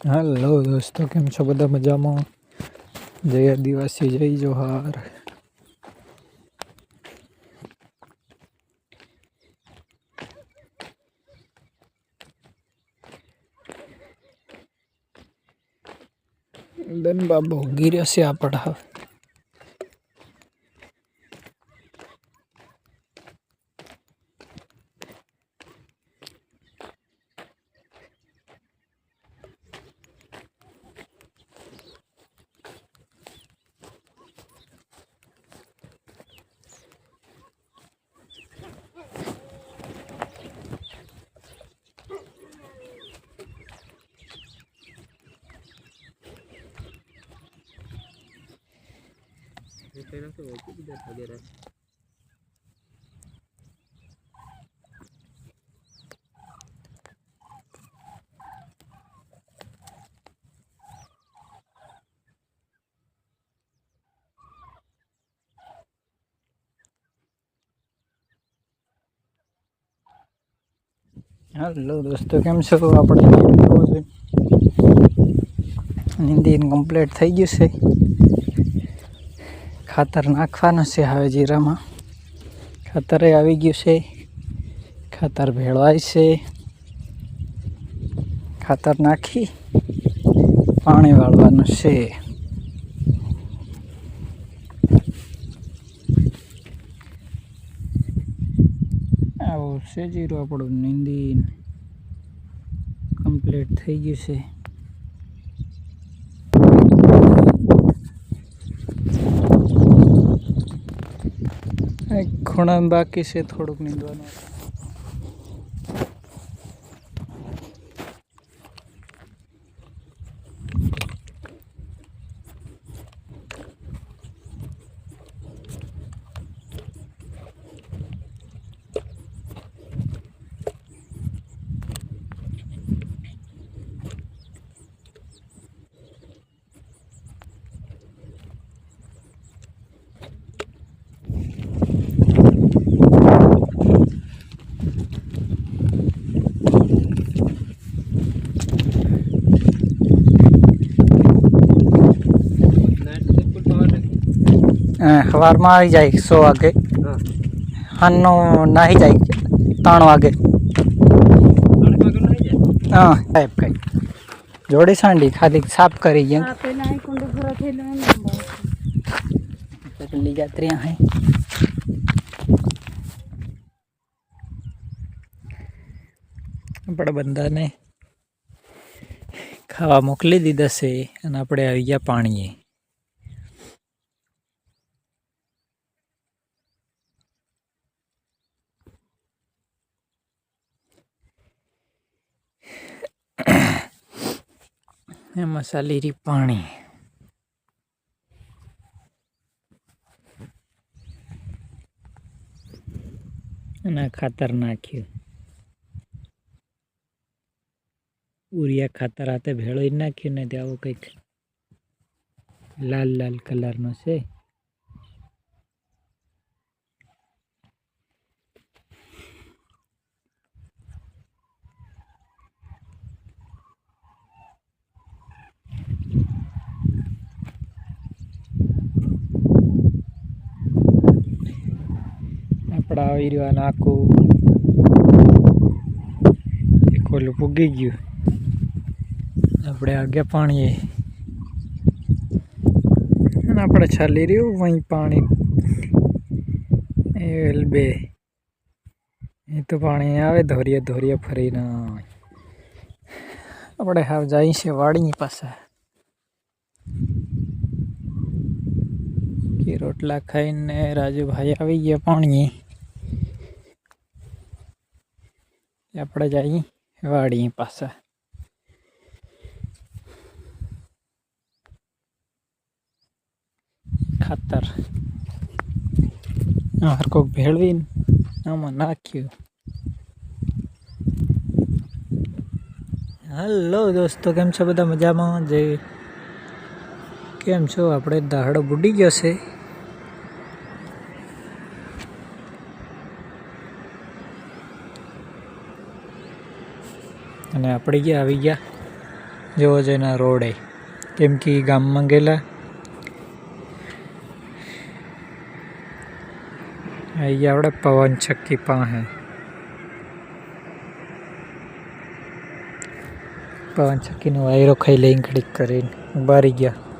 Hello दोस्तों, केम छो बधा मजामां? जय आदिवासी, जय जोहार। धन बाबू गिरे से आपड़ा हेलो दोस्तों, केम छो? આપણે નીંદી કમ્પ્લીટ થઈ ગયું છે। ખાતર નાખવાનું છે। હવે જીરામાં ખાતરે આવી ગયું છે। ખાતર ભેળવાય છે। ખાતર નાખી પાણી વાળવાનું છે। આવું છે જીરું આપણું નીંદી કમ્પ્લીટ થઈ ગયું છે। ખૂણા બાકી છે થોડુંક નીંદવાનું। સવારમાં આવી જાય 100 વાગે, હાનનો નાહી જાય 3 વાગે। હા સાહેબ, કઈ જોડી સાંડી ખાલી સાફ કરી ગયા પેલી જાત્રી હે। આપણે બંદાને ખાવા મોકલી દીધા છે અને આપણે આવી ગયા પાણીએ। મસાલી રી પાણી અને ખાતર નાખ્યું। ઉરિયા ખાતર હાથે ભેળવી નાખ્યું ને આવું કંઈક લાલ લાલ કલરનો છે। આપણા આવી રહ્યું નાખું એક ઓલું પૂગી ગયું। આપણે આગળ પાણીએ આપણે ચાલી રહ્યું વहीं પાણી એલ બે એ તો પાણી આવે ધોરિયા ધોરિયા ફરીને આપણે હાવ જાય છે વાડીની પાસે કે રોટલા ખાઈને રાજુભાઈ આવી ગયા પાણીએ। આપણે જઈએ વાડી પાસે। ખાતર હરકોક ભેળવીને આમાં નાખ્યું। હેલો દોસ્તો, કેમ છો બધા મજામાં? જય કેમ છો? આપણે દાહડો બુડી ગયો છે અને આપણે ગયા આવી ગયા જેવો જ એના રોડે, કેમ કે ગામમાં ગયેલા અહીંયા આપણે પવન ચક્કી પાસે પવન ચક્કીનો વાયરો ખાઈ લઈને ઘડીક કરીને ઉભા રહી ગયા.